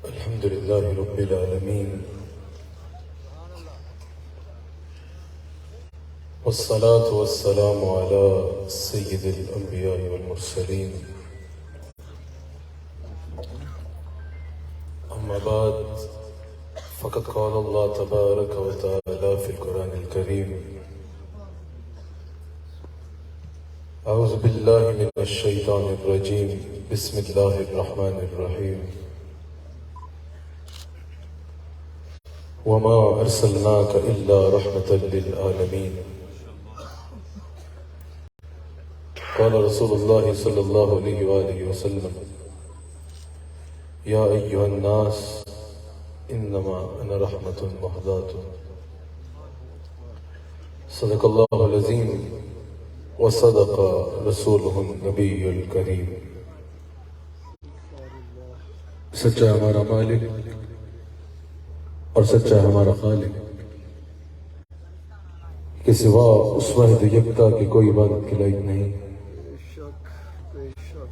الحمد لله رب العالمين، والصلاة والسلام على سيد الأنبياء والمرسلين. أما بعد، فقد قال الله تبارك وتعالى في القرآن الكريم: أعوذ بالله من الشيطان الرجيم، بسم الله الرحمن الرحيم. وما أرسلناك إلا رحمة للعالمين. قال رسول الله صلى الله عليه وآله وسلم: يا أيها الناس إنما أنا رحمة مهداة. صدق الله العظيم وصدق رسوله النبي الكريم. سچا ہمارا مالک اور سچا ہمارا خالق کہ سوا اس واحد یکتا کی کوئی عبادت کے لائق نہیں،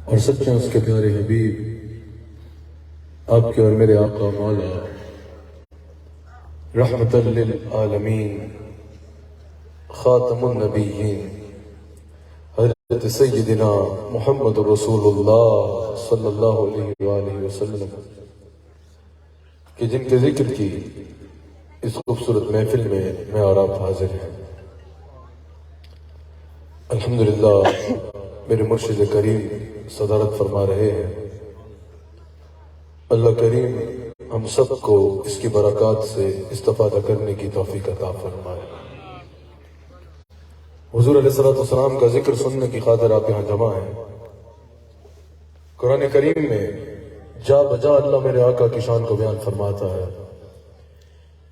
اور سچا اس کے پیارے حبیب آپ کے اور میرے آقا مولا رحمت للعالمین خاتم النبیین حضرت سیدنا محمد رسول اللہ صلی اللہ علیہ وآلہ وسلم کہ جن کے ذکر کی اس خوبصورت محفل میں اور آپ حاضر ہیں۔ الحمدللہ میرے مرشد کریم صدارت فرما رہے ہیں۔ اللہ کریم ہم سب کو اس کی برکات سے استفادہ کرنے کی توفیق عطا فرمائے۔ حضور علیہ السلام کا ذکر سننے کی خاطر آپ یہاں جمع ہیں۔ قرآن کریم میں جا بجا اللہ میرے آقا کی شان کو بیان فرماتا ہے۔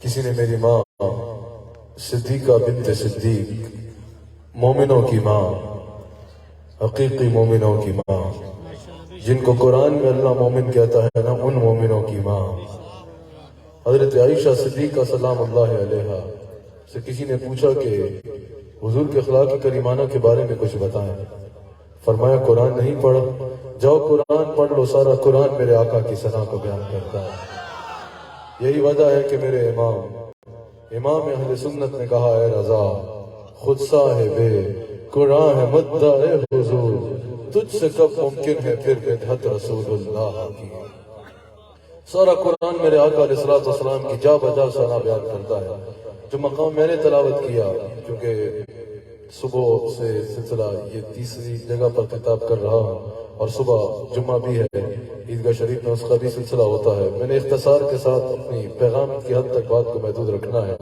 کسی نے میری ماں صدیقہ بنت صدیق، مومنوں کی ماں، حقیقی مومنوں کی ماں، جن کو قرآن میں اللہ مومن کہتا ہے نا، ان مومنوں کی ماں حضرت عائشہ صدیقہ سلام اللہ علیہا سے کسی نے پوچھا کہ حضور کے اخلاق کریمانہ کے بارے میں کچھ بتائیں۔ فرمایا قرآن نہیں پڑھا؟ جاؤ قرآن پڑھ لو، سارا قرآن میرے آقا کی ثنا کو بیان کرتا ہے۔ یہی وجہ ہے کہ میرے امام اہل سنت نے کہا: اے رضا خود صاحب قرآن ہے مدعا اے حضور، تجھ سے کب ممکن ہے پھر بدعت رسول اللہ کی۔ سارا قرآن میرے آقا علیہ السلام کی جا بجا ثنا بیان کرتا ہے۔ جو مقام میں نے تلاوت کیا، کیونکہ صبح سے سلسلہ یہ تیسری جگہ پر خطاب کر رہا ہوں، اور صبح جمعہ بھی ہے، عیدگاہ شریف میں اس کا بھی سلسلہ ہوتا ہے، میں نے اختصار کے ساتھ اپنی پیغام کی حد تک بات کو محدود رکھنا ہے۔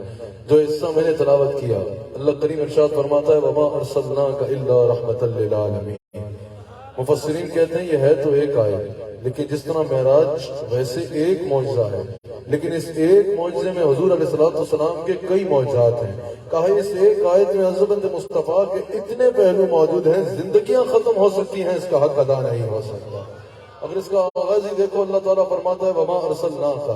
جو حصہ میں نے تلاوت کیا، اللہ کریم ارشاد فرماتا ہے: وَمَا أَرْسَلْنَاكَ إِلَّا رَحْمَةً لِّلْعَالَمِينَ۔ مفسرین کہتے ہیں یہ ہے تو ایک آیت، لیکن جس طرح معراج ویسے ایک معجزہ ہے، لیکن اس ایک معجزے میں حضور علیہ السلام کے کئی معجزات ہیں۔ کہا اس ایک آیت میں عظمت مصطفیٰ کے اتنے پہلو موجود ہیں، زندگیاں ختم ہو سکتی ہیں، اس کا حق ادا نہیں ہو سکتا۔ اگر اس کا آغاز ہی دیکھو، اللہ تعالیٰ فرماتا ہے: وَمَا أَرْسَلْنَاكَ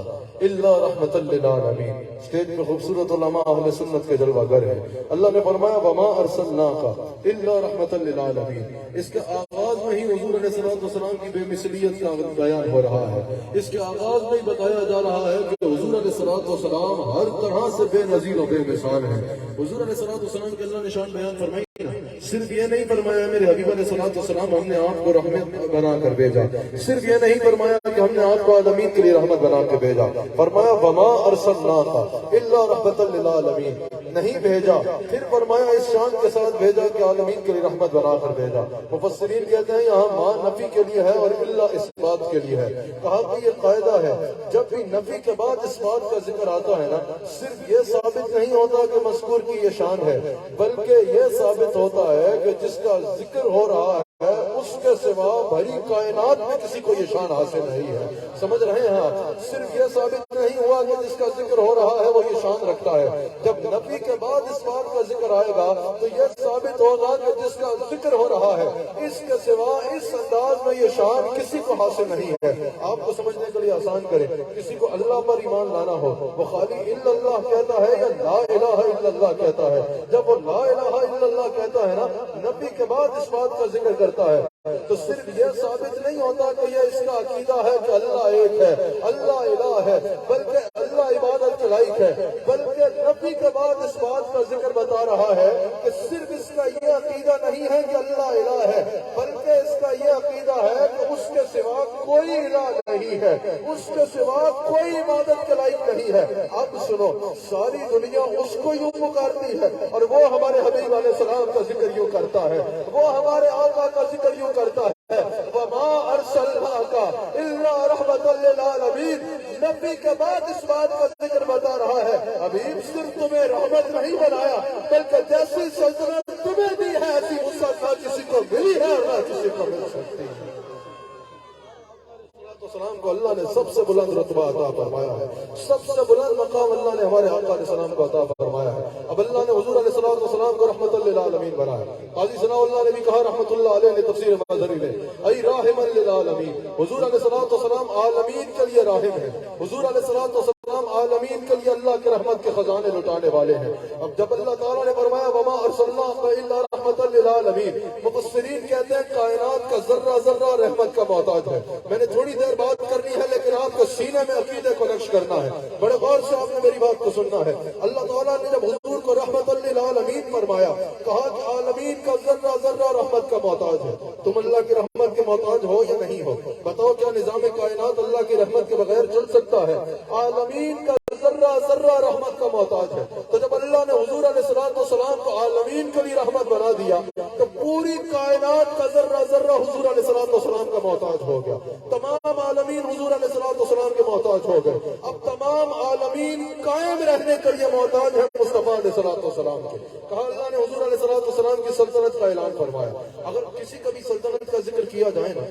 إِلَّا رَحْمَةً لِّلْعَالَمِينَ۔ اسٹیج پہ خوبصورت علماء اہل سنت کے جلوہ گر ہیں۔ اللہ نے فرمایا: وَمَا أَرْسَلْنَاكَ إِلَّا رَحْمَةً لِّلْعَالَمِينَ۔ اس کے آغاز میں ہی حضور علیہ السلام کی بے مثلیت کا بیان ہو رہا ہے۔ اس کے آغاز میں ہی بتایا جا رہا ہے کہ حضور علیہ السلام ہر طرح سے بے نظیر و بے مثال ہیں۔ حضور علیہ السلام کے اللہ نے شان بیان فرمائی، صرف یہ نہیں فرمایا میرے حبیب علیہ السلام ہم نے آپ کو رحمت بنا کر بھیجا، صرف یہ نہیں فرمایا کہ ہم نے آپ کو عالمین کے لیے رحمت بنا کے بھیجا، فرمایا وما ارسلناک الا رحمت للعالمین، نہیں بھیجا، پھر فرمایا اس شان کے ساتھ بھیجا کہ عالمین کے لیے رحمت بنا کر بھیجا۔ مفسرین کہتے ہیں یہاں ماں نفی کے لیے ہے اور الا اس بات کے لیے ہے۔ کہا کہ یہ قاعدہ ہے، جب بھی نفی کے بعد اس بات کا ذکر آتا ہے نا، صرف یہ ثابت نہیں ہوتا کہ مذکور کی یہ شان ہے، بلکہ یہ ثابت ہوتا ہے کہ جس کا ذکر ہو رہا ہے اس کے سوا بھری کائنات میں کسی کو یہ شان حاصل نہیں ہے۔ سمجھ رہے ہیں آپ؟ صرف یہ ثابت نہیں ہوا کہ جس کا ذکر ہو رہا ہے وہ یہ شان رکھتا ہے، جب نبی کے بعد اس بات کا ذکر آئے گا تو یہ ثابت ہوگا کہ جس کا ذکر ہو رہا ہے اس کے سوا اس انداز میں یہ شان کسی کو حاصل نہیں ہے۔ آپ کو سمجھنے کے لیے آسان کریں، کسی کو اللہ پر ایمان لانا ہو، وہ خالی الا اللہ کہتا ہے یا لا الہ الا اللہ کہتا ہے؟ جب وہ لا الہ الا اللہ کہتا ہے نا، نبی کے بعد اس بات کا ذکر کرتا ہے تو صرف یہ ثابت نہیں ہوتا کہ یہ اس کا عقیدہ ہے کہ اللہ ایک ہے، اللہ الہ ہے، بلکہ اللہ عبادت کے لائق ہے، بلکہ نبی کے بعد اس بات کا ذکر بتا رہا ہے کہ صرف اس کا یہ عقیدہ نہیں ہے کہ اللہ الہ ہے، بلکہ اس کا یہ عقیدہ ہے کہ اس کے سوا کوئی الہ نہیں ہے، اس کے سوا کوئی عبادت کے لائق نہیں ہے۔ اب سنو، ساری دنیا اس کو یوں پکارتی ہے اور وہ ہمارے حبیب علیہ السلام کا ذکر یوں کرتا ہے، وہ ہمارے آقا کا ذکر یوں کرتا ہے، وَمَا أَرْسَلْنَاكَ إِلَّا رَحْمَةً لِّلْعَالَمِينَ۔ نبی کے بعد اس بات کا ذکر بتا رہا ہے، حبیب صرف تمہیں رحمت نہیں بنایا، بلکہ جیسی سلطنت تمہیں دی ہے ایسی وسعت نہ کسی کو ملی ہے اور نہ کسی کو مل سکتی ہے۔ السلام کو اللہ نے سب سے بلند رتبہ عطا فرمایا ہے، سب سے بلند مقام اللہ نے ہمارے آقا علیہ السلام کو عطا فرمایا ہے۔ اب اللہ نے حضور علیہ السلام کو رحمت للعالمین بنایا۔ قاضی ثناء اللہ نے بھی کہا رحمت اللہ علیہ نے تفسیر مظہری میں، ای راحما للعالمین، حضور علیہ السلام عالمین کے لیے راحم ہے، حضور علیہ السلام عالمین کے لیے اللہ کے رحمت کے خزانے لٹانے والے ہیں۔ اب جب اللہ تعالیٰ نے فرمایا وما ارسلناک الا رحمت للعالمین، مفسرین کہتے ہیں کائنات کا ذرہ ذرہ رحمت کا محتاج ہے۔ میں نے تھوڑی دیر بات کرنی ہے لیکن آپ کو سینے میں عقیدے کو نقش کرنا ہے، بڑے غور سے آپ نے میری بات کو سننا ہے۔ اللہ تعالیٰ نے جب حضور کو رحمت للعالمین فرمایا، کہا کہ عالمین کا ذرہ ذرہ رحمت کا محتاج ہے۔ تم اللہ کی رحمت کے محتاج ہو یا نہیں ہو؟ بتاؤ کیا نظام کائنات اللہ کی رحمت کے بغیر چل سکتا ہے؟ عالمین کا ذرہ ذرہ رحمت کا محتاج ہے۔ تو جب اللہ نے حضور علیہ السلام کو عالمین کے لیے رحمت بنا دیا تو پوری کائنات کا ذرہ ذرہ حضور علیہ السلام کا محتاج ہو گیا، تمام عالمین حضور علیہ السلام کے محتاج ہو گئے۔ اب تمام عالمین قائم رہنے کے لیے محتاج ہے مصطفیٰ علیہ السلام کے۔ کہا اللہ نے حضور علیہ السلام کی سلطنت کا اعلان فرمایا۔ اگر کسی کا بھی سلطنت کا ذکر کیا جائے نا،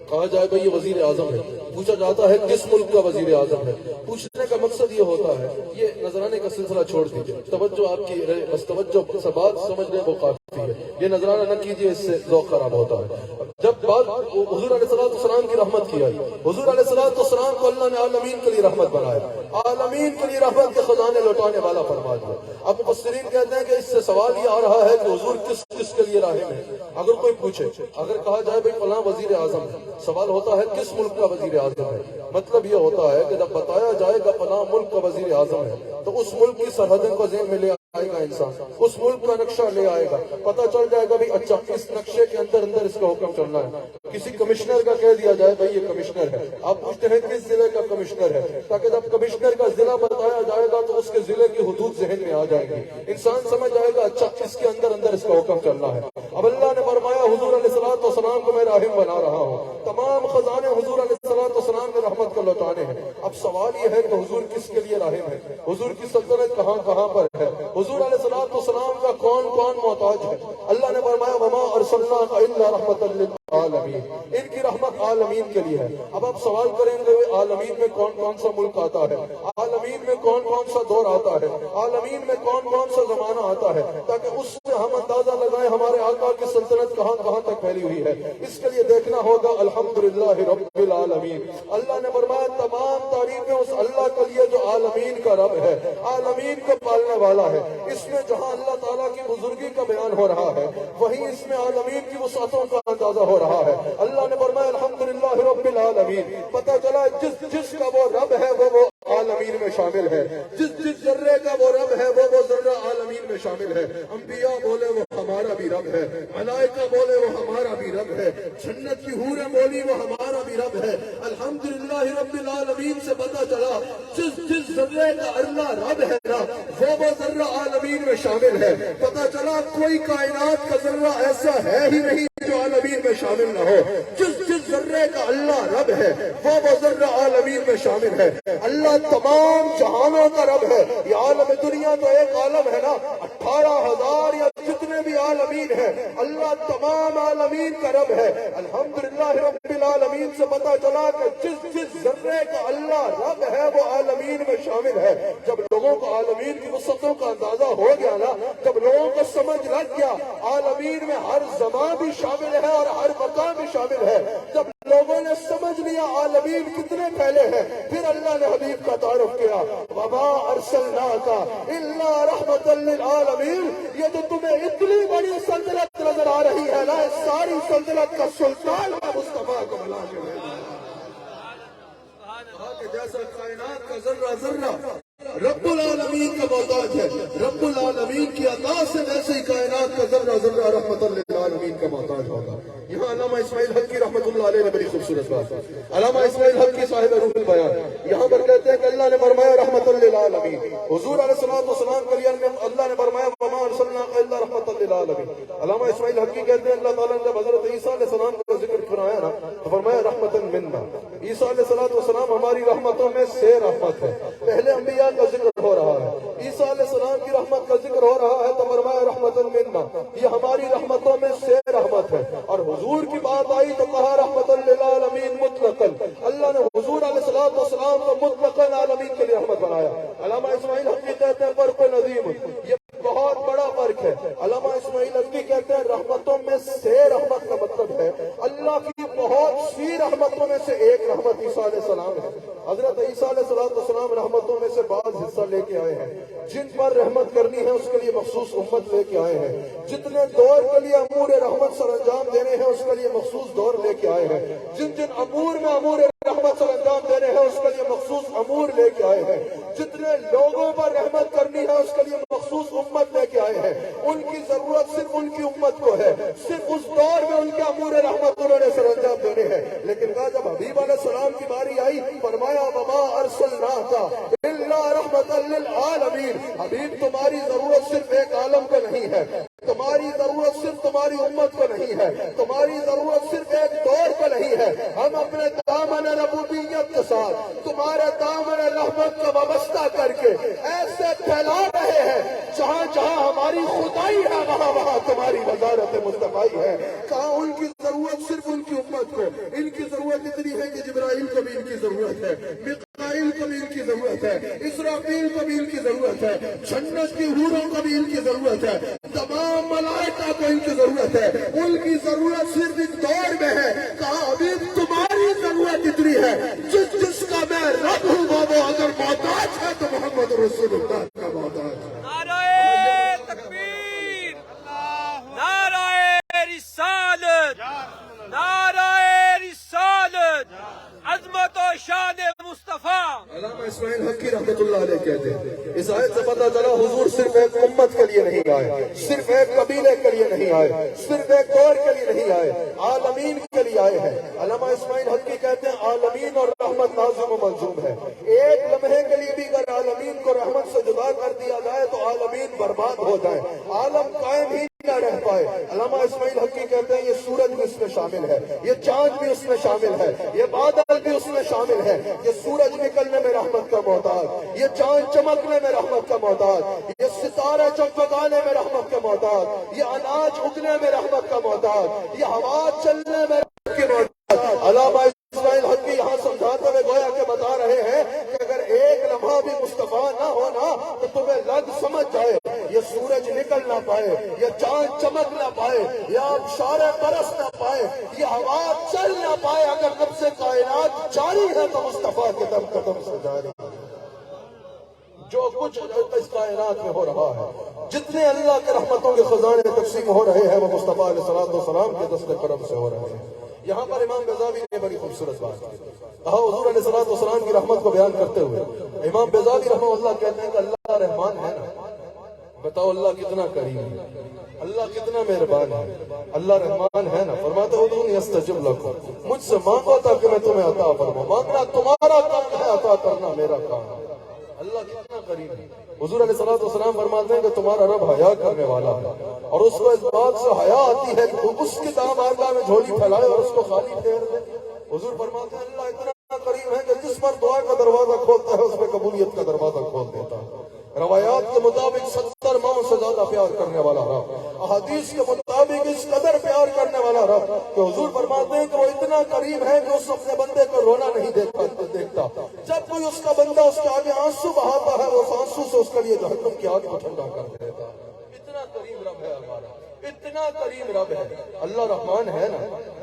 کہا جائے بھائی یہ وزیر اعظم ہے، پوچھا جاتا ہے کس ملک کا وزیر اعظم ہے، پوچھنے کا مقصد یہ ہوتا ہے، یہ نذرانے کا سلسلہ چھوڑ دیجیے، توجہ آپ کی بس توجہ سے بات سمجھ لیں وہ کافی ہے، یہ نذرانہ نہ کیجیے، اس سے ذوق خراب ہوتا ہے۔ جب بات حضور علیہ السلام کی رحمت کی آئی، حضور علیہ السلام کو اللہ نے عالمین کے لیے رحمت بنایا، عالمین کے لیے رحمت کے خزانے لوٹانے والا فرما دیا۔ اب مفسرین کہتے ہیں کہ اس سے سوال یہ آ رہا ہے کہ حضور کس کس کے لیے راحم ہے۔ اگر کوئی پوچھے، اگر کہا جائے بھائی فلاں وزیر اعظم ہے، سوال ہوتا ہے کس ملک کا وزیر اعظم ہے، مطلب یہ ہوتا ہے کہ جب بتایا جائے گا فلاں ملک کا وزیر اعظم ہے تو اس ملک کی سرحدوں کو ذہن میں لے آئے گا انسان، اس ملک کا نقشہ لے آئے گا، پتہ چل جائے گا بھی اچھا اس نقشے کے اندر اندر اس کا حکم چلنا ہے۔ کسی کمشنر کا کہہ دیا جائے بھائی یہ کمشنر ہے، آپ پوچھتے ہیں کس ضلع کا کمشنر ہے، تاکہ جب کمشنر کا ضلع بتایا جائے گا تو اس کے ضلع کی حدود ذہن میں آ جائیں گی، انسان سمجھ جائے گا اچھا اس کے اندر اندر اس کا حکم چلنا ہے۔ اب اللہ نے فرمایا حضور علیہ السلام کو میں راحم بنا رہا ہوں، تمام خزانے حضور علیہ السلام نے رحمت کو لوٹانے ہیں۔ اب سوال یہ ہے کہ حضور کس کے لیے راحم ہے، حضور کی سلطنت کہاں کہاں پر ہے، حضور علیہ السلام کا کون کون محتاج ہے؟ اللہ نے فرمایا وما ارسلناک الا رحمۃ للعالمین، ان کی رحمت عالمین کے لیے ہے۔ اب آپ سوال کریں گے عالمین میں کون کون سا ملک آتا ہے، عالمین میں کون کون سا دور آتا ہے، عالمین میں کون کون سا زمانہ آتا ہے، تاکہ اس سے ہم اندازہ لگائیں ہمارے آقا کی سلطنت کہاں کہاں تک پھیلی ہوئی ہے۔ اس کے لیے دیکھنا ہوگا الحمدللہ رب العالمین۔ اللہ نے فرمایا تمام تعریفیں اس اللہ کے لیے جو عالمین کا رب ہے، عالمین کو پالنے والا ہے۔ اس میں جہاں اللہ تعالیٰ کی بزرگی کا بیان ہو رہا ہے وہیں اس میں عالمین کی وسعتوں کا اندازہ ہو رہا ہے۔ اللہ نے فرمایا الحمدللہ رب العالمین، پتہ چلا جس کا وہ رب ہے وہ عالمین میں شامل ہے، جس ذرے کا وہ رب ہے وہ ذرہ عالمین میں شامل ہے۔ انبیاء بولے وہ ہمارا بھی رب ہے، ملائکہ بولے وہ ہمارا بھی رب ہے، جنت کی حوریں بولی وہ ہمارا بھی رب ہے۔ الحمدللہ رب العالمین سے پتہ چلا جس ذرے کا اللہ رب ہے نا وہ ذرہ عالمین میں شامل ہے۔ پتہ چلا کوئی کائنات کا ذرہ ایسا ہے ہی نہیں جو عالمین میں شامل نہ ہو۔ جس ذرے کا اللہ رب ہے وہ ذرہ عالمین میں شامل ہے۔ اللہ تمام جہانوں کا رب ہے۔ یہ عالم دنیا تو ایک عالم ہے نا، 18,000 یا جتنے بھی عالمین ہیں، اللہ تمام عالمین کا رب ہے۔ الحمدللہ رب العالمین سے پتہ چلا کہ جس ذرے کا اللہ رب ہے وہ عالمین میں شامل ہے۔ جب لوگوں کو عالمین کی وسعتوں کا اندازہ ہو گیا نا، جب لوگوں کو سمجھ لگ گیا عالمین میں ہر زمان بھی شامل ہے اور ہر مکان بھی شامل ہے، جب لوگوں نے سمجھ لیا عالمین کتنے پھیلے ہیں، پھر اللہ نے حبیب کا تعارف کیا وما ارسلناک الا رحمۃ للعالمین۔ یہ تو تمہیں اتنی بڑی سلطنت نظر آ رہی ہے نا ساری سلطنت کا سلطان ہے مصطفیٰ کو ملا کے کہ جیسا کائنات کا ذرہ ذرہ رب العالمین کا محتاج ہے، رب العالمین کی عطا سے ویسے ہی کائنات کا ذرہ ذرہ رحمت للعالمین کا محتاج ہوگا۔ یہاں علامہ اسماعیل حقی رحمت اللہ علیہ نے بڑی خوبصورت بات ہے۔ علامہ اسماعیل حقی صاحب روح البیان یہاں پر کہتے ہیں کہ اللہ نے فرمایا رحمت للعالمین، حضور علیہ السلام کے لیے اللہ نے فرمایا وما ارسلناک الا رحمت للعالمین۔ علامہ اسماعیل حقی کہتے ہیں اللہ تعالیٰ نے جب حضرت عیسیٰ علیہ السلام کا ذکر فرمایا نا تو فرمایا رحمت منا، عیسیٰ علیہ السلام ہماری رحمتوں میں سے رحمت ہے۔ پہلے انبیاء کا ذکر ہو رہا ہے، عیسیٰ علیہ السلام کی رحمت کا ذکر ہو رہا ہے تو فرمایا رحمت منا، یہ ہماری رحمتوں میں سے رحمت ہے۔ اور حضور کی بات آئی تو کہا رحمت للعالمین مطلقاً، اللہ نے حضور علیہ السلام کو مطلقاً عالمین کے لیے رحمت بنایا۔ علامہ اسماعیل حقی کہتے ہیں فرق نظیم، یہ بہت بڑا فرق ہے۔ علامہ اسماعیل حقی کہتے ہیں رحمتوں میں سے رحمت کا مطلب ہے اللہ کی بہت سی رحمتوں میں سے ایک رحمت عیسیٰ علیہ السلام ہے۔ حضرت عیسیٰ علیہ السلام رحمتوں میں سے بعض حصہ لے کے آئے ہیں، جن پر رحمت کرنی ہے اس کے لیے مخصوص امت لے کے آئے ہیں، جتنے دور کے لیے امور رحمت سر انجام دینے ہیں اس کے لیے مخصوص دور لے کے آئے ہیں، جن امور میں امور رحمت سر انجام دینے ہیں اس کے لیے مخصوص امور لے کے آئے ہیں، جتنے لوگوں پر رحمت کرنی ہے اس کے لیے مخصوص امت لے کے آئے ہیں۔ ان کی ضرورت صرف ان کی امت کو ہے، صرف اس دور میں ان کے امور رحمت انہوں نے سر انجام دینے ہیں۔ لیکن کہا جب حبیب علیہ السلام کی باری آئی فرمایا وما ارسلناک الا رحمت للعالمین، حبیب تمہاری ضرورت صرف ایک عالم کو نہیں ہے، تمہاری ضرورت صرف تمہاری امت کو نہیں ہے، تمہاری ضرورت صرف ایک دور کو نہیں ہے۔ ہم اپنے دامن ربوبیت کے ساتھ تمہارے دامن رحمت کو وابستہ کر کے ایسے پھیلا رہے ہیں جہاں جہاں ہماری خدائی ہے وہاں وہاں تمہاری وزارت مصطفیٰ ہے۔ کہاں ان کی ضرورت صرف ان کی امت کو، ان کی ضرورت اتنی ہے کہ جبرائیل کو بھی ان کی ضرورت ہے، میکائیل کو بھی ان کی ضرورت ہے، اسرافیل کو بھی ان کی ضرورت ہے، جنت کی حوروں کو بھی ان کی ضرورت ہے، تمام ملائکہ کو ان کی ضرورت ہے۔ ان کی ضرورت صرف اس دور میں ہے۔ کہا ابھی تمہاری ضرورت اتنی ہے جس کا میں رب ہوں وہ اگر محتاج ہے تو محمد رسول اللہ کا محتاج ہے۔ نعرہ تکبیر، نعرہ رسالت، نعرہ رسالت، عظمت و شان مصطفیٰ۔ علامہ اسماعیل حقی رحمت اللہ علیہ کہتے ہیں اس آیت سے پتہ چلا حضور صرف ایک امت کے لیے نہیں آئے، صرف ایک قبیلے کے لیے نہیں آئے، صرف ایک دور کے لیے نہیں آئے، عالمین کے لیے آئے ہیں۔ علامہ اسماعیل حقی کہتے ہیں عالمین اور رحمت لازم و منظوم ہے۔ ایک لمحے کے لیے بھی اگر عالمین کو رحمت سے جدا کر دیا جائے تو عالمین برباد ہو جائے، عالم قائم ہی نہ رہ پائے۔ علامہ اسماعیل حقی کہتے ہیں یہ سورج بھی اس میں شامل ہے، یہ چاند بھی اس میں شامل ہے، یہ بادل بھی اس میں شامل ہے۔ یہ سورج نکلنے میں رحمت کا محتاج، یہ چاند چمکنے میں رحمت کا محتاج، یہ ستارے چمکانے میں رحمت کا محتاج، یہ اناج اگنے میں رحمت کا محتاج، یہ ہوا چلنے میں رحمت کا محتاج۔ علامہ اسماعیل حقی یہاں سمجھاتے ہوئے گویا کہ بتا رہے ہیں کہ اگر ایک لمحہ بھی مصطفیٰ نہ ہونا تو تمہیں لگ سمجھ جائے یہ سورج نکل نہ پائے، یہ چاند چمک نہ پائے، یہ آبشاریں برس نہ پائے، یہ ہوا چل نہ پائے۔ اگر نفس کائنات جاری ہے تو مصطفیٰ کے دم قدم سے جاری ہے۔ جو کچھ اس کائنات میں ہو رہا ہے، جتنے اللہ کے رحمتوں کے خزانے تقسیم ہو رہے ہیں وہ مصطفیٰ علیہ السلام کے دست کرم سے ہو رہے ہیں۔ یہاں پر امام بیضاوی نے بڑی خوبصورت بات کہا حضور علیہ السلام کی رحمت کو بیان کرتے ہوئے امام بیضاوی رحمہ اللہ کہتے ہیں کہ اللہ رحمان ہے نا، بتاؤ اللہ کتنا کریم ہے، اللہ کتنا مہربان ہے، اللہ رحمان ہے نا۔ فرماتے ادعونی استجب لکم، مجھ سے مانگو تاکہ میں تمہیں عطا فرماؤں، مانگنا تمہارا کام ہے، عطا کرنا میرا کام ہے۔ اللہ کتنا قریب ہے۔ حضور علیہ السلام فرماتے ہیں کہ تمہارا رب حیا کرنے والا ہے اور اس کو اس بات سے حیا آتی ہے کہ اس کی دامارگاہ میں جھولی پھیلائے اور اس کو خالی پھیر دے۔ حضور فرماتے ہیں اللہ اتنا قریب ہے کہ جس پر دعا کا دروازہ کھولتا ہے اس پہ قبولیت کا دروازہ کھول دیتا ہے۔ روایات کے مطابق 70 ماہ سے زیادہ پیار کرنے والا رب، احادیث کے مطابق اس قدر پیار کرنے والا رب کہ حضور فرماتے ہیں کہ وہ اتنا قریب ہے کہ اس اپنے بندے کو رونا نہیں دیکھتا۔ جب کوئی اس کا بندہ اس کے آگے آنسو بہاتا ہے وہ آنسو سے اس کے لیے جہنم کی آگ کو ٹھنڈا کر دیتا ہے۔ اتنا قریب رب ہے ہمارا، اتنا قریب رب ہے۔ اللہ رحمان ہے نا،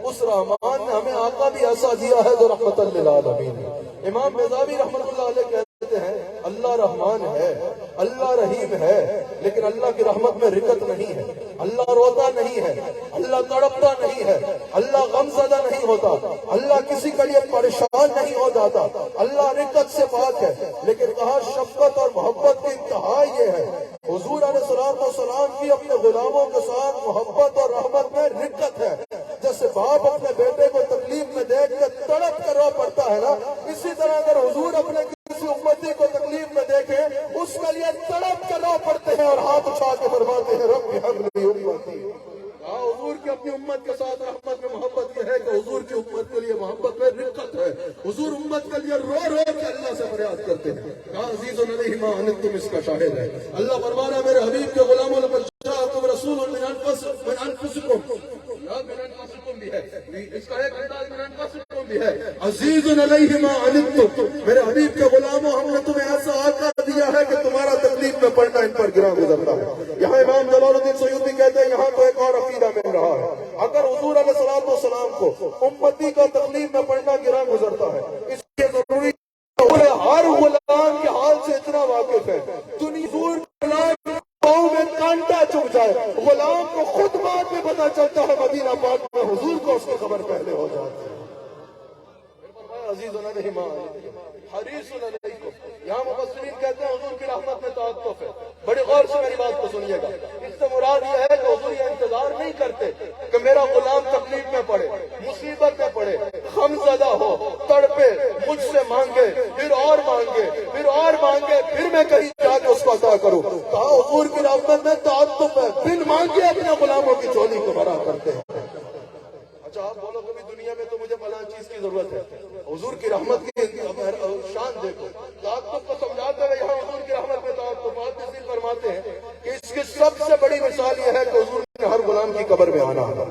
اس رحمان نے ہمیں آقا بھی ایسا دیا ہے جو رحمت للعالمین ہے۔ امام بیضاوی رحمت اللہ علیہ کہتے ہیں اللہ رحمان ہے، اللہ اللہ رحیم ہے لیکن اللہ کی رحمت میں رکت نہیں ہے. اللہ روتا نہیں ہے, اللہ تڑپتا نہیں ہے, اللہ غم زدہ نہیں ہوتا, اللہ کسی کے لیے پریشان نہیں ہو جاتا, اللہ رکت سے پاک ہے. لیکن کہا شفقت اور محبت کی انتہا یہ ہے. حضور علیہ السلام کی اپنے غلاموں کے ساتھ محبت اور رحمت میں رکت ہے. جیسے باپ اپنے بیٹے کو تکلیف میں دیکھ کے تڑپ کر رو پڑتا ہے نا, اسی طرح اگر حضور اپنے کسی امتی کو تکلیف میں دیکھے اس کے لیے تڑپ کر رو پڑتے ہیں اور ہاتھ اٹھا کے فرماتے ہیں رب ہم لی امتی. حضور کی اپنی امت کے ساتھ رحمت میں محبت یہ ہے کہ حضور کی امت کے لیے محبت میں رقت ہے. حضور امت کے لیے رو رو کے اللہ سے فریاد کرتے ہیں. عزیز علیہ ما انتم اس کا شاہد ہے. اللہ فرما رہا ہے میرے حبیب کے غلاموں لقد جاءکم رسول من انفسکم بھی ہے, اس کا ایک انداز من انفسکم بھی ہے. عزیز علیہ ما انتم, میرے حبیب کے غلاموں ہم نے تمہیں ایسا آقا دیا ہے کہ تمہارا تکلیف میں پڑنا ان پر گراں گزرتا ہے. یہاں امام جلال الدین سیوطی کہتے ہیں یہاں تو ایک اور عقیدہ مل رہا ہے. اگر حضور علیہ السلام کو امتی کا تکلیف میں پڑنا گراں گزرتا ہے, اس لیے ضروری ہر غلام کے حال سے اتنا واقف ہے. دنیا پاؤں میں کانٹا چپ جائے, غلام کو خود بعد میں پتا چلتا ہے مدینہ پاک میں حضور کو اس کی خبر پہلے ہو جاتی ہے. عزیز علیہ ما حریص علیکم, یہاں مفسرین کہتے ہیں حضور کی رحمت میں تعاطف ہے. بڑے غور سے میری بات کو سنیے گا. اس سے مراد یہ ہے کہ حضور یہ انتظار نہیں کرتے کہ میرا غلام تکلیف میں پڑے, مصیبت میں پڑے, غم زدہ ہو, تڑپے, مجھ سے مانگے, پھر اور مانگے, پھر اور مانگے, پھر میں کہیں جا کے اس کو عطا کروں. کہا حضور کی رحمت میں تعاطف ہے, بن مانگے اپنے غلاموں کی چولی کو بھرا کرتے ہیں. اچھا آپ بولو کبھی دنیا میں تو مجھے فلاں چیز کی ضرورت ہے, حضور کی رحمت کی شان دیکھو. تعاطف کو سمجھاتے ہوئے یہاں حضور کی رحمت میں تعاطف فرماتے ہیں کہ اس کی سب سے بڑی مثال یہ ہے کہ حضور نے ہر غلام کی قبر میں آنا ہے.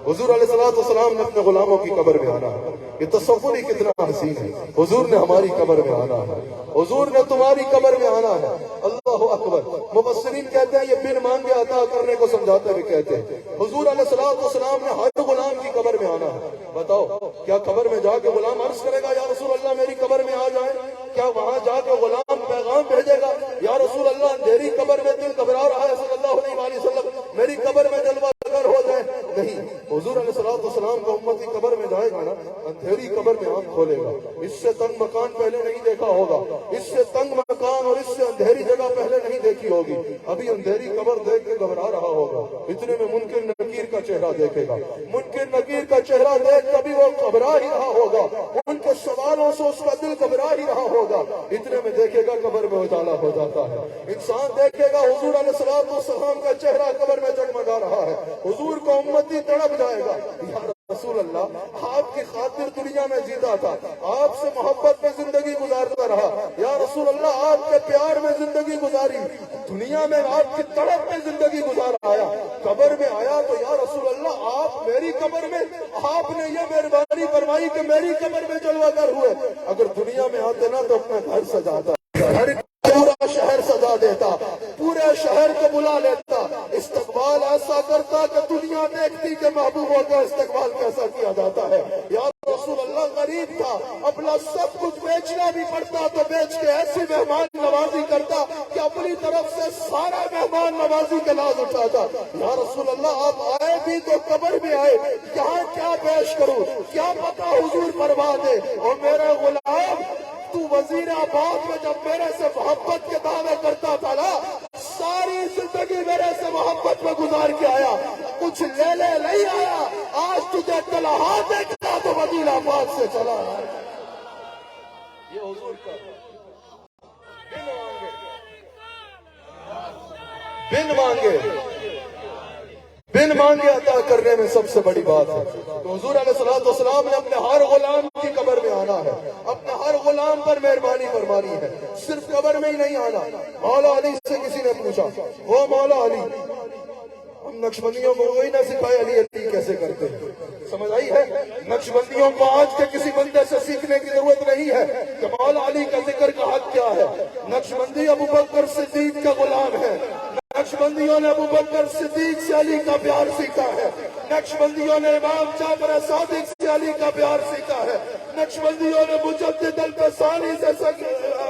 حضور علیہ السلام نے اپنے غلاموں کی قبر میں آنا ہے. یہ تصور ہی کتنا حسین ہے. حضور نے ہماری قبر میں آنا ہے, حضور نے تمہاری قبر میں آنا ہے. اللہ اکبر. مفسرین کہتے ہیں یہ بن مانگے عطا کرنے کو سمجھاتے ہوئے کہتے ہیں حضور علیہ السلام نے ہر غلام کی قبر میں آنا ہے. بتاؤ کیا قبر میں جا کے غلام عرض کرے گا یا رسول اللہ میری قبر میں آ جائیں؟ کیا وہاں جا کے غلام پیغام بھیجے گا یا رسول اللہ اندھیری قبر میں دل گھبرا رہا ہے صلی اللہ علیہ وسلم میری قبر میں جلوہ گر ہو جائے؟ نہیں, حضور علیہ السلام کا امتی قبر میں جائے گا نا, اندھیری قبر میں آنکھ کھولے گا. اس سے تنگ مکان پہلے نہیں دیکھا ہوگا, اس سے تنگ مکان اور اس سے اندھیری جگہ پہلے نہیں دیکھی ہوگی. ابھی اندھیری قبر دیکھ کے گھبرا رہا ہوگا, اتنے میں منکر نکیر کا چہرہ دیکھے گا. منکر نکیر کا چہرہ دیکھ کبھی وہ گھبرا ہی رہا ہوگا, ان کے سوالوں سے اس کا دل گھبرا ہی رہا ہوگا. اتنے میں دیکھے گا قبر میں اجالا ہو جاتا ہے. انسان دیکھے گا حضور علیہ السلام کا چہرہ قبر میں جگمگا رہا ہے. حضور کو امتی تڑپ جائے گا, یا رسول اللہ آپ کی خاطر دنیا میں جیتا تھا, آپ سے محبت میں زندگی گزارتا رہا, یا رسول اللہ آپ کے پیار میں زندگی گزاری, دنیا میں آپ کی تڑپ میں زندگی گزار آیا, قبر میں آیا تو یا رسول اللہ آپ میری قبر میں, آپ نے یہ مہربانی فرمائی کہ میری قبر میں جلوہ گر ہوئے. اگر دنیا میں آتے نا تو اپنا گھر سجاتا, گھر پورا شہر سجا دیتا, پورے شہر کو بلا لیتا, استقبال ایسا کرتا کہ دنیا دیکھتی کہ محبوبوں کا استقبال کیسا کیا جاتا ہے. یا رسول اللہ غریب تھا, اپنا سب کچھ بیچنا بھی پڑتا تو بیچ کے ایسی مہمان نوازی کرتا کہ اپنی طرف سے سارا مہمان نوازی کا لاز اٹھاتا. یا رسول اللہ آپ آئے بھی تو قبر میں آئے, یہاں کیا پیش کروں, کیا پتا حضور فرما دے. اور میرا غلام تو وزیر آباد میں جب میرے سے محبت کے دعوے کرتا تھا نا, ساری زندگی میرے سے محبت میں گزار کے آیا, کچھ لے لے نہیں آیا. آج تجھے طلحہ دیکھتا تو وزیر آباد سے چلا آیا. یہ حضور کا بن مانگے عطا کرنے میں سب سے بڑی بات ہے. تو حضور علیہ السلام نے اپنے ہر غلام کی قبر میں آنا ہے, اپنے ہر غلام پر مہربانی فرمانی ہے. صرف قبر میں ہی نہیں آنا. مولا علی سے کسی نے پوچھا, وہ مولا علی, ہم نقشبندیوں کو وہی نہ سکھائے علی علی کیسے کرتے ہیں, سمجھ آئی ہے؟ نقشبندیوں کو آج کے کسی بندے سے سیکھنے کی ضرورت نہیں ہے کہ مولا علی کا ذکر کا حق کیا ہے. نقشبندی ابوبکر صدیق کا غلام ہے, نقشبندیوں نے ابوبکر صدیق سے علی کا پیار سیکھا ہے, نقشبندیوں نے امام جعفر صادق سے علی کا پیار سیکھا ہے, نقشبندیوں نے مجدد الفسانی سے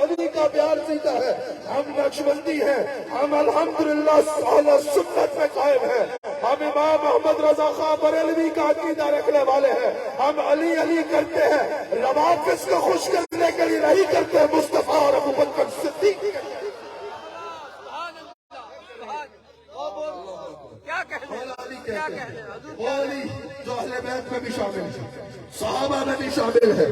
علی کا پیار سیکھا ہے. ہم نقشبندی ہیں, ہم الحمدللہ اہل سنت میں قائم ہیں. ہم امام محمد رضا خان بریلوی کا عقیدہ رکھنے والے ہیں. ہم علی علی کرتے ہیں, روافظ کو خوش کرنے کے لیے نہیں کرتے, مصطفیٰ اور ابوبکر صدیق. علی جو اہل بیت میں بھی شامل ہے, صحابہ میں بھی شامل ہے,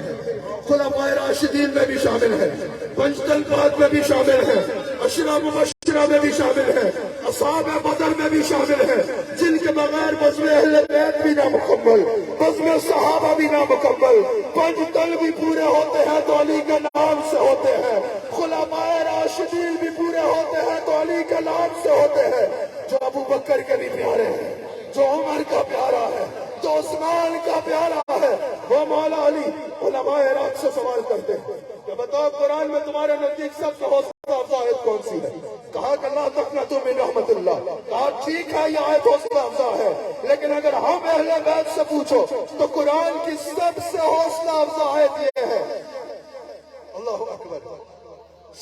خلفائے راشدین میں بھی شامل ہے, پنج طلبات میں بھی شامل ہے, عشرہ مبشرہ میں بھی شامل ہے, اصحاب بدر میں بھی شامل ہے, جن کے بغیر بزم اہل بیت بھی نامکمل, بزم صحابہ بھی نامکمل. پنج طلب بھی پورے ہوتے ہیں تو علی کے نام سے ہوتے ہیں, خلفائے راشدین بھی پورے ہوتے ہیں تو علی کے نام سے ہوتے ہیں. جو ابو بکر کے بھی پیارے ہیں, جو عمر کا پیارا ہے, جو عثمان کا پیارا ہے, وہ مولا علی. علماء عراق سے سوال کرتے ہیں کہ بتاؤ قرآن میں تمہارے نزدیک سب سے حوصلہ افزا آیت کون سی ہے؟ کہا کہ لا تقنطوا من رحمت اللہ. کہا ٹھیک ہے یہ آیت حوصلہ افزا ہے, لیکن اگر ہم اہل بیت سے پوچھو تو قرآن کی سب سے حوصلہ افزا آیت یہ ہے. اللہ اکبر,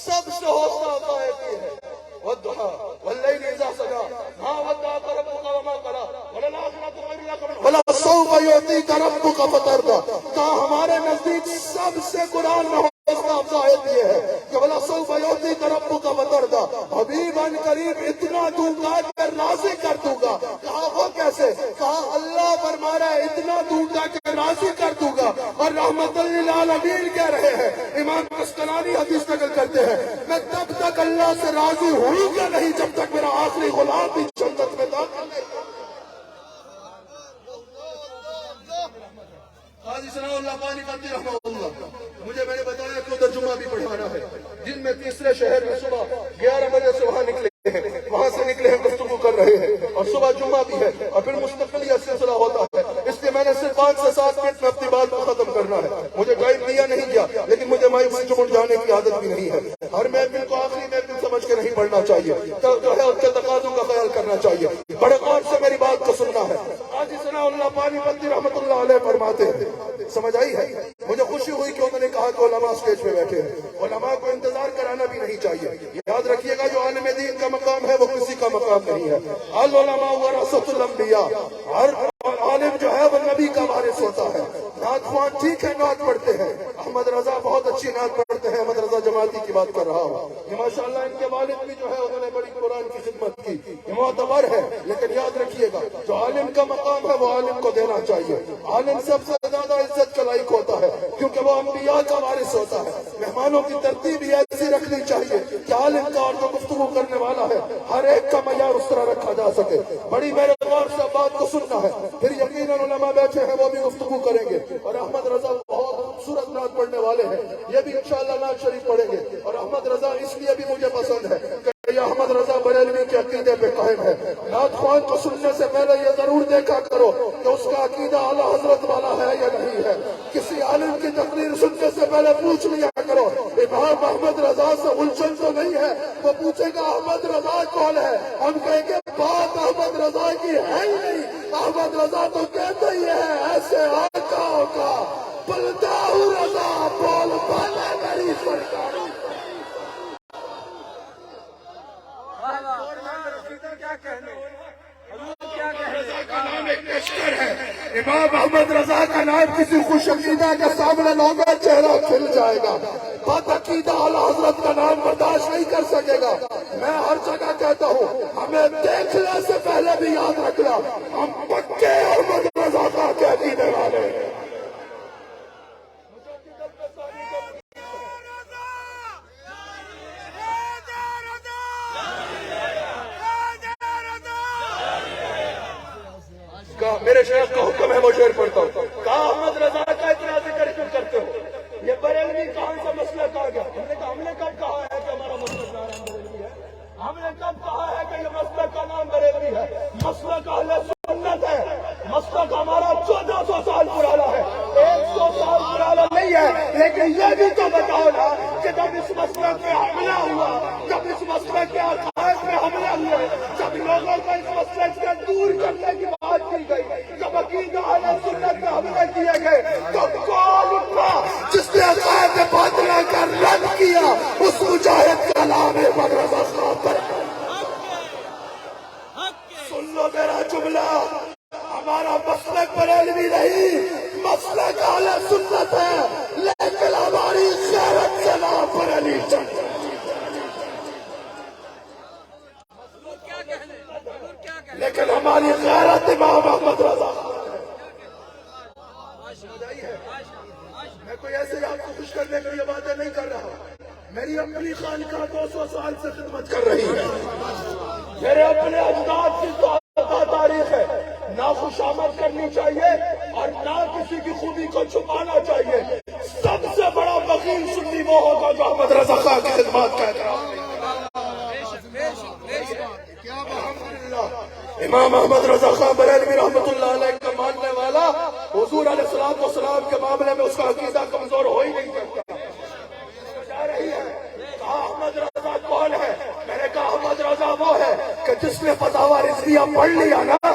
سب سے حوصلہ افزا آیت یہ ہے, والضحى والليل إذا سجى ما ودعك ربك وما قلى وللآخرة خير لك ولسوف يعطيك ربك فترضى. کہا ہمارے نزدیک سب سے قرآن میں حوصلہ افزا آیت یہ ہے کہ ولسوف يعطيك ربك فترضى, حبیباً قریب اتنا دوں گا کہ راضی کر دوں گا. کہا وہ کیسے؟ کہا اللہ فرما رہا ہے اتنا دوں گا کہ راضی کر دوں گا. اور رحمت للعالمین کہہ رہے ہیں, امام قسطلانی حدیث نقل کرتے ہیں, میں تب تک اللہ سے راضی ہوں گا نہیں جب تک میرا آخری غلام بھی جنت میں داخل نہیں. قاضی ثناء اللہ پانی پتی رحمہ اللہ, مجھے میں نے بتایا کہ ادھر جمعہ بھی پڑھانا ہے, جن میں تیسرے شہر میں صبح 11 بجے سے وہاں نکلے ہیں, وہاں سے نکلے ہیں, گفتگو کر رہے ہیں, اور صبح جمعہ بھی ہے, اور پھر مستقل یہ سلسلہ ہوتا ہے. اس لیے میں نے صرف 5 سے 7 منٹ میں اپنی بات کو ختم کرنا ہے. مجھے ٹائم دیا نہیں گیا, لیکن مجھے مائک سے چمٹ جانے کی عادت بھی نہیں ہے. ہر محفل کو آخری محفل سمجھ کے نہیں پڑھنا چاہیے, تو جو ہے اس کے تقاضوں کا خیال کرنا چاہیے, بڑے غور سے میری بات کو سننا ہے. قاضی ثناء اللہ پانی پتی رحمت اللہ علیہ فرماتے ہیں, سمجھ آئی ہے؟ مجھے خوشی ہوئی کہ انہوں نے کہا کہ علماء اسٹیج پہ بیٹھے ہیں. علماء کو انتظار کرانا بھی نہیں چاہیے. یاد رکھیے گا جو عالم دین کا مقام ہے وہ کسی کا مقام نہیں ہے. العلماء ورثۃ الانبیاء, ہر عالم جو ہے وہ نبی کا وارث ہوتا ہے. نعت خوان ٹھیک ہے نعت پڑھتے ہیں, احمد رضا بہت اچھی نعت پڑھتے ہیں, احمد رضا جماعتی کی بات کر رہا ہوں, یہ ماشاءاللہ ان کے والد بھی جو ہے انہوں نے بڑی قرآن کی خدمت کی, یہ معتبر ہے. لیکن یاد رکھیے گا جو عالم کا مقام ہے وہ عالم کو دینا چاہیے. عالم سب سے زیادہ عزت کا لائق ہوتا ہے کیونکہ وہ انبیاء کا وارث ہوتا ہے. مہمانوں کی ترتیب ایسی رکھنی چاہیے کہ عالم کا اور جو گفتگو کرنے والا ہے ہر ایک کا معیار اس طرح رکھا جا سکے. بڑی میرے غور سے بات کو سننا ہے, پھر یقیناً علماء بیٹھے ہیں وہ بھی گفتگو کریں گے, اور احمد رضا بہت خوبصورت نعت پڑھنے والے ہیں, یہ بھی انشاءاللہ نعت شریف پڑھیں گے. اور احمد رضا اس لیے بھی مجھے پسند ہے کہ یہ احمد رضا بریلوی کے عقیدے پہ قائم ہے. نعت خوان کو سننے سے پہلے یہ ضرور دیکھا کرو کہ اس کا عقیدہ اعلیٰ حضرت والا ہے یا نہیں ہے. کسی عالم کی تقریر سننے سے پہلے پوچھ لیا کرو امام احمد رضا سے الجھن تو نہیں ہے. وہ پوچھے گا احمد رضا کون ہے, ہم کہیں گے بات احمد رضا کی ہے ہی نہیں. احمد رضا تو کہتے ہی ہے ایسے آقا کا بلتا ہوں رضا بول بالا میری سرکاری. امام احمد رضا کا نام کسی خوش عقیدہ کے سامنے لوگا چہرہ کھل جائے گا. بد عقیدہ اعلیٰ حضرت کا نام برداشت نہیں کر سکے گا. میں ہر جگہ کہتا ہوں ہمیں دیکھنے سے پہلے بھی یاد رکھنا ہم پکے احمد رضا کا کے عقیدے والے ہیں. میرے شیخ کا حکم ہے وہ شعر پڑھتا ہوں. کہا احمد رضا کا اتنا ذکر کیوں کرتے ہو, یہ بریلوی کہاں سے مسلک آ گیا؟ ہم نے کب کہا ہے کہ ہمارا مسلک نام بریلوی ہے؟ ہم نے کب کہا ہے کہ یہ مسلک کا نام بریلوی ہے؟ مسلک اہل سنت ہے. مسلک ہمارا 1400 سال پرانا ہے, 100 سال پرانا نہیں ہے. لیکن یہ بھی تو بتاؤ نا کہ جب اس مسلک پہ حملہ ہوا, جب اس مسلک کے عقائد پہ حملہ ہوئے, جب لوگوں کو اس مسلک سے دور کرنے کی بات کی گئی, جب عقیدہ اہل سنت پہ حملے کیے گئے, تو کون اٹھا جس نے عقائد پہ باطل کر رد کیا؟ اس مسلک بریلوی نہیں، مسلک اہل سنت ہے، لیکن ہماری غیرت سے وہاں پر علی چڑھ جائے۔ لیکن ہماری غیرت امام احمد رضا میں کوئی ایسے آپ کو خوش کرنے کے لیے باتیں نہیں کر رہا، میری اپنی خانقاہ 200 سال سے خدمت کر رہی ہے، میرے اپنے اجداد کی تاریخ ہے، نہ خوشامد کرنی چاہیے اور نہ کسی کی خوبی کو چھپانا چاہیے۔ سب سے بڑا بخیل سنی وہ ہوگا جو احمد رضا خان کی خدمات کا احترام کرے۔ امام احمد رضا خان بریلوی رحمۃ اللہ علیہ کا ماننے والا حضور علیہ الصلوۃ والسلام کے معاملے میں اس کا عقیدہ کمزور ہو ہی نہیں کرتا۔ جا رہی ہے کہا احمد رضا کون ہے؟ میں نے کہا احمد رضا وہ ہے کہ جس نے فتاوی رضویہ پڑھ لیا نا،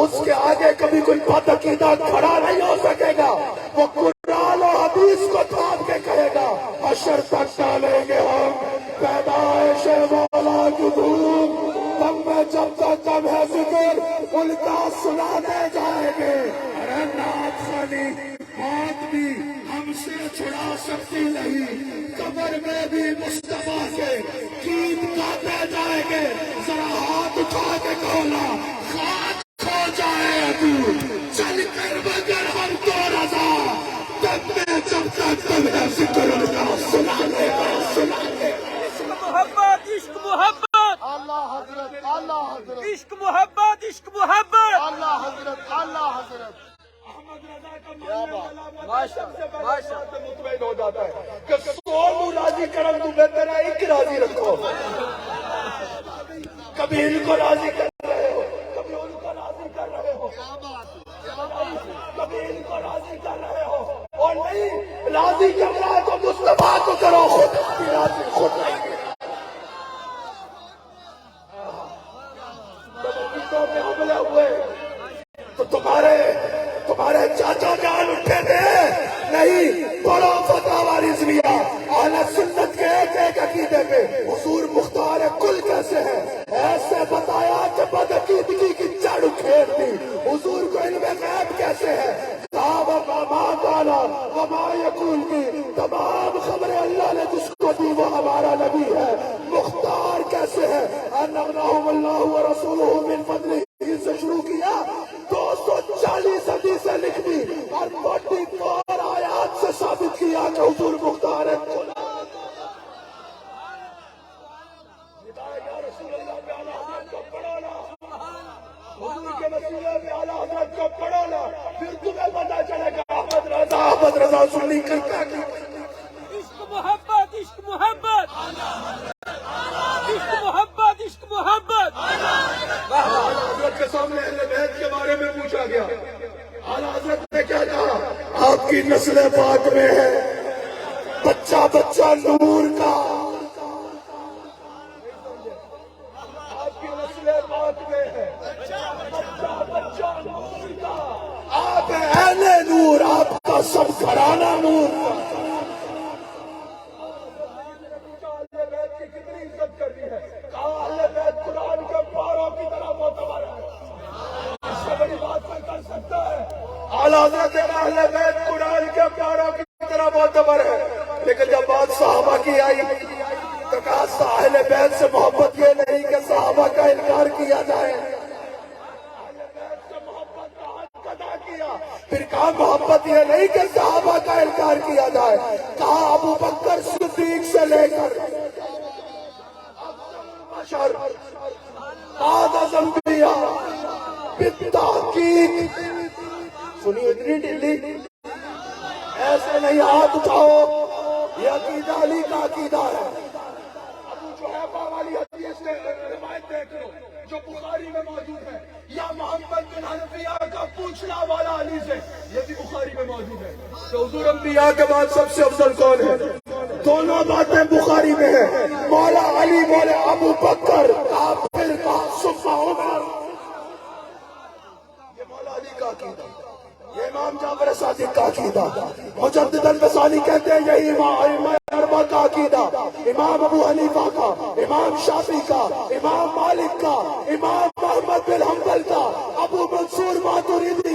اس کے آگے کبھی کوئی بد عقیدہ کھڑا نہیں ہو سکے گا، وہ قرآن اور حدیث کو تھام کے کہے گا حشر تک ڈالیں گے ہم پیدائش مولا کی دھوم، تم میں جب تک کم ہے ذکر ان کا سنانے جائیں گے۔ ارے نعت خانی موت بھی ہم سے چھڑا سکتی نہیں، قبر میں بھی مصطفیٰ کے گیت گاتے جائیں گے۔ ذرا ہاتھ اٹھا کے کہو نا خاک ہو جائے ابو چل کر مگر ہم تو رضا، تب میں جب تک تم ہے ذکر ان کا سنانے گے۔ محبت عشق محبت اللہ حضرت، اللہ حضرت، عشق محبت عشق محبت اللہ حضرت، اللہ حضرت، احمد رضا کا ماننے والا ماشاء سب سے اللہ، پہلے ماشاء بات سے مطمئن ہو جاتا ہے کہ 100 منہ راضی کرم تو بہتر ہے ایک راضی رکھو۔ کبھی ان کو راضی کر رہے ہو، کبھی ان کو راضی کر رہے ہو، کبھی ان کو راضی کر رہے ہو، اور نہیں راضی کرنا ہے تو مصطفیٰ کو کرو، خود کی راضی خود رہے۔ جب عقیدوں پہ حملے ہوئے تو تمہارے چاچا جان اٹھے تھے، نہیں پڑھو فتاوی رضویہ، اہل سنت کے ایک ایک عقیدے پہ حضور مختار کل کیسے ہے، ایسے بتایا کہ بد عقیدگی کی جڑ کھیڑ دی، حضور کو علم غیب کیسے ہے، کہا وما قالا وما یقول کی تمام خبریں اللہ نے جس کو دی وہ ہمارا نبی ہے، مختار کیسے ہے، ان اغناہم اللہ ورسولہ من فضلہ سے شروع کیا، 240 حدیث سے لکھ دی اور 44 آیات سے ثابت کیا کہ حضور مختار ہے۔ حضور کے وسیلے میں اعلیٰ حضرت کو پڑھو نا، پھر تمہیں پتا چلے گا احمد رضا سنی کرتا کی۔ عشق محبت عشق محبت عشق محبت عشق محبت اعلیٰ حضرت کے سامنے اہل بیت کے بارے میں پوچھا گیا، اعلیٰ حضرت نے کیا کہا؟ آپ کی نسل پاک میں ہے بچہ بچہ نور کا، آپ کی نسل پاک میں ہے بچہ بچہ نور کا، آپ اہل نور، آپ کا سب گھرانہ نور کا۔ اہل بیت کی کتنی عزت کرنی ہے، کہا اہل بیت قرآن کے پاروں کی طرح معتبر ہے، اس سے بڑی بات کوئی کر سکتا ہے؟ اعلیٰ حضرت اہل بیت قرآن کے پاروں کی طرح معتبر ہے، لیکن جب بات صحابہ کی آئی تو کہا اہل بیت سے محبت یہ نہیں کہ صحابہ کا انکار کیا جائے، اہل بیت سے محبت کا حق ادا کیا، پھر کہا محبت یہ نہیں کہ صحابہ کا انکار کیا جائے، کہا ابو بکر صدیق سے لے کر بعد انبیاء بالتحقیق، سنیے اتنی ڈھیلی ایسے نہیں ہاتھ اٹھاؤ، یہ عقیدہ علی کا عقیدہ ہے۔ ابو جحیفہ والی حدیث سے روایت دیکھ لو جو بخاری میں موجود ہے، یا محمد بن حنفیہ کا پوچھنا والا علی سے، یہ بھی بخاری میں موجود ہے کہ حضور انبیاء کے بعد سب سے افضل کون ہے، دونوں باتیں بخاری میں ہیں، مولا علی مولا ابو بکر، پھر کہا ثم عمر، یہ مولا علی کا عقیدہ، یہ امام جعفر صادق کا عقیدہ، مجدد البصانی کہتے ہیں یہی امام اربعہ کا عقیدہ، امام ابو حنیفہ کا، امام شافعی کا، امام مالک کا، امام احمد بن حنبل کا، ابو منصور ماتوریدی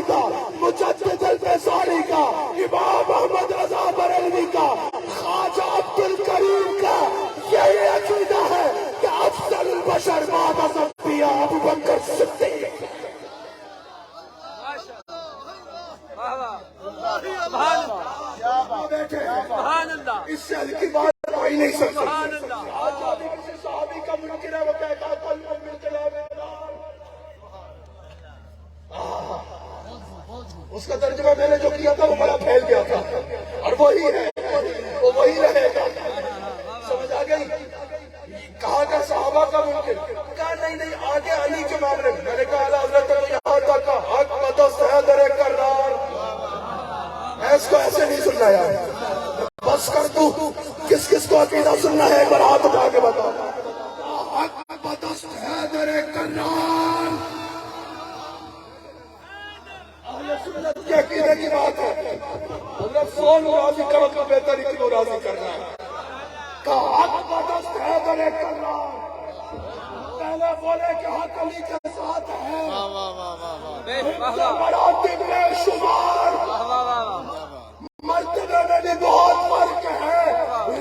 اس سے ہلکی بات ہو ہی نہیں سکتی۔ سبحان اللہ۔ آج آدمی کسی صحابی کا منکر ہے، وہ کہتا ہے کل مومن کے نام نار۔ اس کا ترجمہ میں نے جو کیا تھا وہ بڑا پھیل گیا تھا، اور وہی ہے، وہ وہی رہے گا۔ سمجھ آ گئی؟ کہا کہ صحابہ کا منکر، کہا نہیں آگے علی کے معاملے میں نے کہا اعلیٰ حضرت تو یہاں تک حق مدست ہے در کرار۔ اس کو ایسے نہیں سننا یار، بس کر تو، کس کس کو عقیدہ سننا ہے ایک بار ہاتھ اٹھا کے بتا۔ حق مدست ہے در کرار، اہل سنت کے عقیدے کی بات ہے۔ حضرت سون راضی کرو تو بہتر ہی کیوں راضی کرنا ہے، کہا حق مدست ہے در کرار۔ پہلے بولے کہ حق علی کے ساتھ ہے، مراتب میں شمار، مرتبے میں بھی بہت فرق ہے،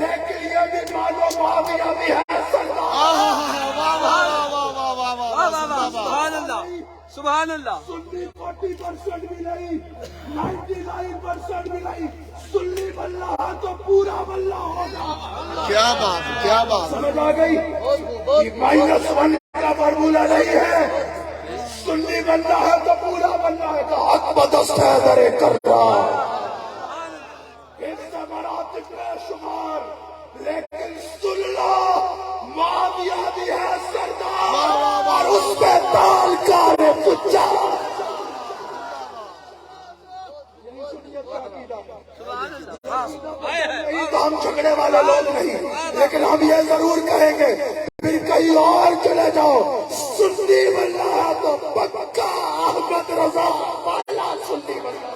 لیکن یہ بھی معلوم معاویہ بھی ہے سردار۔ سبحان اللہ، سبحان اللہ۔ سنی 40% بھی نہیں، 99% بھی نہیں، سنی بننا ہے تو پورا بننا ہوگا۔ کیا بات ہے، کیا بات ہے۔ سمجھ آ گئی؟ یہ -1 کا فارمولہ نہیں ہے، سنی بننا ہے تو پورا بننا ہے، کہ حق مدست ہے در کرار، اس سے مراتب میں شمار، لیکن سن لو معاویہ بھی ہے سردار، اور اس پہ تال کار پچا۔ نہیں تو ہم جھگڑے والے لوگ نہیں، لیکن ہم یہ ضرور کہیں گے پھر کہیں اور چلے جاؤ، سنی بننا ہے تو پکا احمد رضا والا سنی بننا۔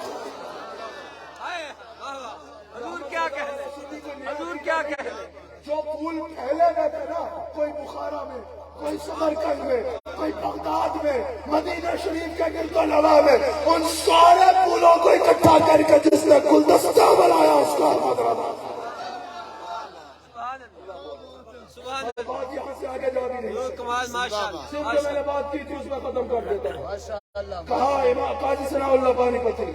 حضور کیا کہہ رہے، حضور کیا کہہ رہے۔ جو پھول پھیلے گئے تھے نا، کوئی بخارا میں، کوئی سمرقند میں، کوئی بغداد میں، مدینہ شریف کے گرد و نواح میں، ان سارے پھولوں کو اکٹھا کر کے جس نے گلدستہ بنایا اس کا احمد رضا۔ سبحان اللہ، بات یہاں سے آگے جا بھی نہیں، کمال، ماشاء اللہ۔ صرف جو میں نے بات کی تھی اس میں ختم کر دیتا ہوں۔ کہا امام قاضی ثناء اللہ پانی پتھری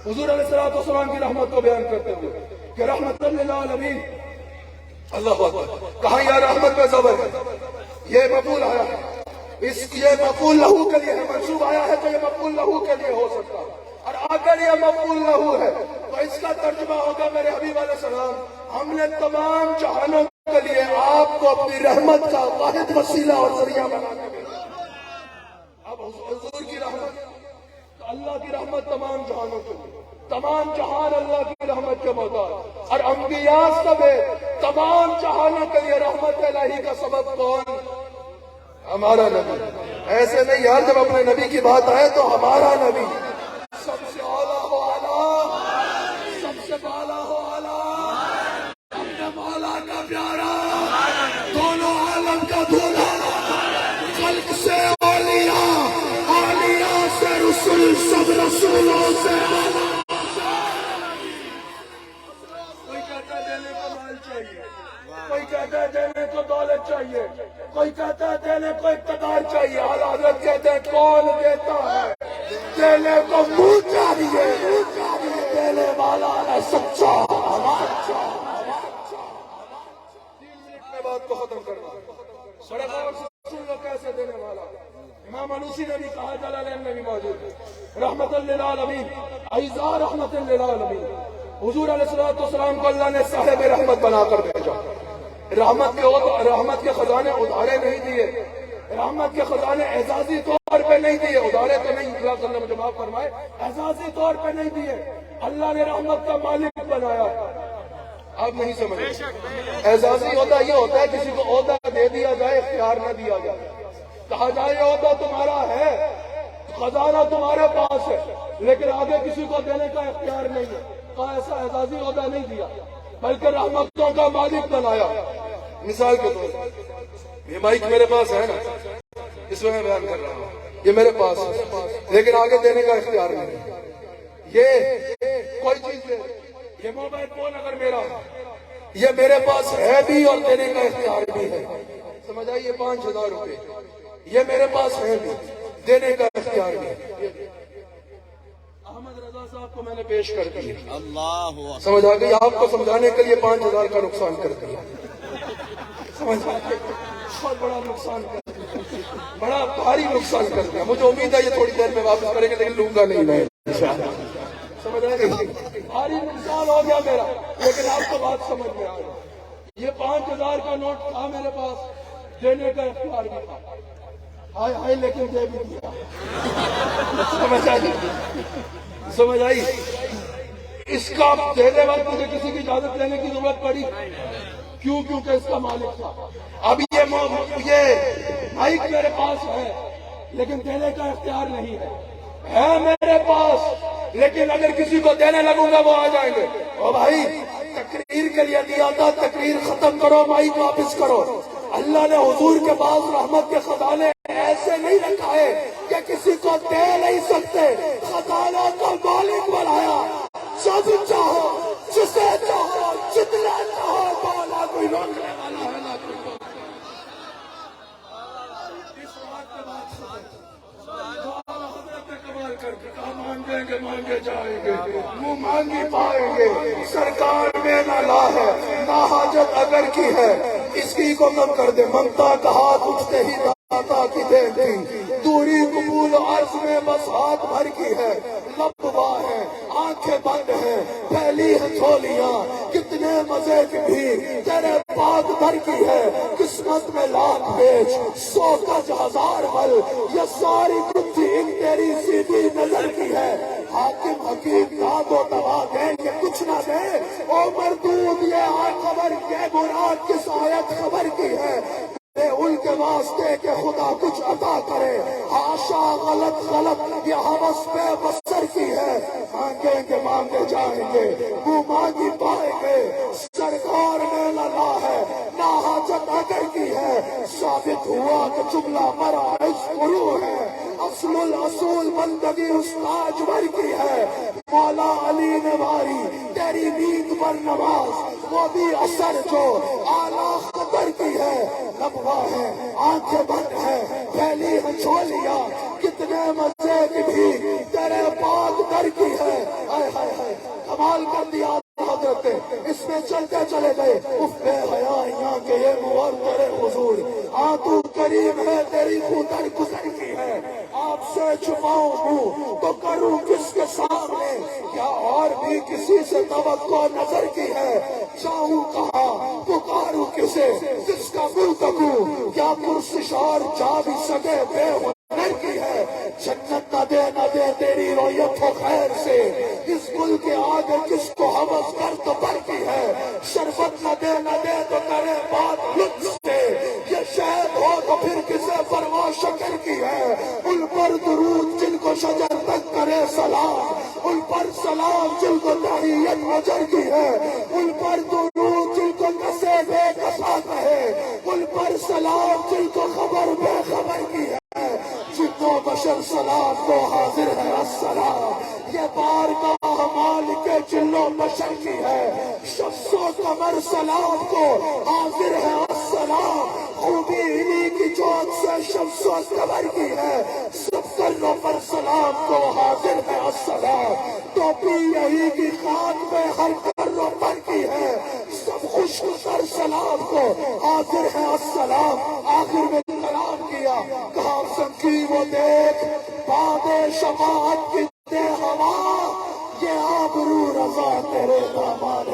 حضور علیہ الصلوۃ والسلام کی رحمت کو بیان کرتے ہوئے کہ رحمت للعالمین، اللہ اکبر، کہا یا رحمت میں زبر ہے، یہ مقبول آیا ہے، یہ مقبول لہو کے لیے ہے، منصوب آیا ہے تو یہ مقبول لہو کے لیے ہو سکتا ہے، اور اگر یہ مقبول لہو ہے تو اس کا ترجمہ ہوگا میرے حبیب علیہ السلام، ہم نے تمام جہانوں کے لیے آپ کو اپنی رحمت کا واحد وسیلہ اور ذریعہ بنا کے بھیجا۔ اب حضور کی رحمت، اللہ کی رحمت تمام جہانوں کے لیے، تمام جہان اللہ کی رحمت کے محتاج، اور انبیاء سب تمام جہانوں کے لیے رحمت الہی کا سبب کون؟ ہمارا نبی۔ ایسے نہیں یار، جب اپنے نبی کی بات آئے تو ہمارا نبی سب سے اعلیٰ ہو اعلیٰ، سب سے بالا ہو اعلیٰ، اپنے مولا کا پیارا، دونوں عالم کا دھولا، خلق سے اولیاء، اولیاء سے رسول، سب رسولوں سے بالا۔ کوئی کہتا ہے دینے کو مال چاہیے، کوئی کہتا ہے دینے کو دولت چاہیے، کوئی کہتا ہے دینے کو اقتدار چاہیے، اعلیٰ حضرت کہتے ہیں کون دیتا ہے؟ دینے کو منہ چاہیے، دینے والا ہے سچا۔ 3 منٹ میں بات کو ختم کرنا، بڑے غور سے سن لو کیسے دینے والا۔ امام علوسی نے بھی کہا، جلالین میں بھی موجود ہے، رحمت للعالمین، عیزا رحمت للعالمین، حضور علیہ السلام کو اللہ نے صاحب رحمت بنا کر بھیجا۔ رحمت کے خزانے ادھارے نہیں دیے، رحمت کے خزانے اعزازی طور پہ نہیں دیے، ادھارے تو نہیں، اللہ صلی اللہ علیہ وسلم فرمائے اعزازی طور پہ نہیں دیے، اللہ نے رحمت کا مالک بنایا۔ آپ نہیں سمجھے، اعزازی عہدہ یہ ہوتا ہے کسی کو عہدہ دے دیا جائے، اختیار نہ دیا جائے، کہا جائے یہ عہدہ تمہارا ہے، خزانہ تمہارے پاس ہے، لیکن آگے کسی کو دینے کا اختیار نہیں ہے، کہا ایسا اعزازی عہدہ نہیں دیا، بلکہ رحمتوں کا مالک بنایا۔ مثال کے طور پر یہ مائک میرے پاس ہے نا، اس میں بیان کر رہا ہوں، یہ میرے پاس ہے، لیکن آگے دینے کا اختیار نہیں ہے۔ یہ کوئی چیز ہے، یہ موبائل فون اگر میرا ہے، یہ میرے پاس ہے بھی اور دینے کا اختیار بھی ہے، سمجھ آئیے، 5000 روپے یہ میرے پاس ہے بھی، دینے کا اختیار بھی ہے۔ احمد رضا صاحب کو میں نے پیش کر دیا. اللہ سمجھ آ گئی؟ آپ کو سمجھانے کے لیے 5,000 کا نقصان کر دیا. سمجھ آ گئی؟ بہت بڑا نقصان کر دیا, بڑا بھاری نقصان کر دیا. مجھے امید ہے یہ تھوڑی دیر میں واپس کریں گے, لیکن لوں گا نہیں میں انشاءاللہ. سمجھ آ گئی؟ بھاری نقصان ہو گیا میرا, لیکن آپ کو بات سمجھ میں آ گئی. یہ 5,000 کا نوٹ تھا میرے پاس, دینے کا اختیار بھی تھا. ہائے ہائے لیکن دے بھی دیا. سمجھ آئی؟ سمجھ آئی؟ اس کا دینے وقت مجھے کسی کی اجازت لینے کی ضرورت پڑی. کیونکہ اس کا مالک تھا. اب یہ مائک میرے پاس ہے, لیکن دینے کا اختیار نہیں ہے میرے پاس, لیکن اگر کسی کو دینے لگوں گا وہ آ جائیں گے. او بھائی, تقریر کے لیے دیا تھا, تقریر ختم کرو, مائک واپس کرو. اللہ نے حضور کے پاس رحمت کے خزانے ایسے نہیں رکھا ہے کہ کسی کو دے نہیں سکتے. خزانہ کا مالک بنایا, جب چاہو جسے چاہو جتنا چاہو بولا, کوئی روکنے والا ہے نہ کوئی. اس بات کے بعد حضرت کمال کر کے کہا, مانگیں گے مانگے جائیں گے, منہ مانگی پائیں گے. سرکار میں نہ لا ہے نہ حاجت اگر کی ہے, اس کی کو کم کر دے. منگتا کا ہاتھ اٹھتے ہی داتا کی دے دی, دوری قبول عرض میں بس ہاتھ بھر کی ہے. لب واہ ہے, آنکھیں بند ہیں, پھیلی ہیں جھولیاں, کتنے مزے کی بھی تیرے پاک بھر کی ہے. قسمت میں لاکھ بیچ 100 گز 1000 بل, یہ ساری گتھی ان تیری سیدھی نظر کی ہے. حاکم حکیم داد و دوا دیں کہ کچھ نہ دے, او مردود یہ خبر یہ مراد کس آیت خبر کی ہے. ان کے واسطے کہ خدا کچھ عطا کرے, حاشا غلط یہ حوث پہ بسر کی ہے. مانگیں گے مانگے جائیں گے, وہ مانگی پائیں گے. سرکار میں للا ہے نہ حاجت اگر کی ہے. ثابت ہوا کہ جملہ مرا فرو ہے, اصل الاصول بندگی استاج بھر کی ہے. مولا علی نے ماری تیری نیند پر نماز, وہ بھی اثر جو اعلیٰ خبر کی ہے. لبوا ہے, آنکھیں بند ہے, پھیلی ہیں جھولیاں, کتنے مزے کی بھی تیرے پاک در کی ہے. ہائے ہائے ہائے, کمال کر دیا حضرت, اس میں چلتے چلے گئے. اف بے حیائیاں کہ یہ مور تیرے حضور, تو کریم ہے تیری خودر گزر کی ہے. آپ سے چھپاؤں ہوں تو کروں کس کے سامنے, کیا اور بھی کسی سے توقع نظر کی ہے. چاہوں کہاں پکاروں کسے, جس کا منہ تکوں, کیا پرسشار جا بھی سکے بے ہنر کی ہے. جنت نہ دے تیری رویت ہو خیر سے, اس گل کے آگے کس کو حوث کر تو بر کی ہے. شربت نہ دے تو کرے بات لطف سے, یہ شہد ہو تو پھر کسے پرواہ شکر کی ہے. ان پر درود جن کو شجر تک کرے سلام, ان پر سلام جن کو تحیت نظر کی ہے. ان پر درود جن کو نسے بے کسا کہے, ان پر سلام جن کو خبر بے خبر کی ہے. جتنو بشر سلام کو حاضر ہے السلام, یہ بارگاہ مالک جنو بشر کی ہے. شمس و قمر سلام کو حاضر ہے السلام, خوبی انہی کی چوک سے شمس و قمر کی ہے. سب کرنوں پر سلام کو حاضر ہے السلام, ٹوپی یہی کی خاک میں ہر کرنوں پر کی ہے. سب خشک کر سلام کو حاضر ہے السلام. آخر میں کلام کیا, کہاں سنکی وہ دیکھ باد شفاعت کی دے ہوا, یہ آبرو رضا تیرے دامان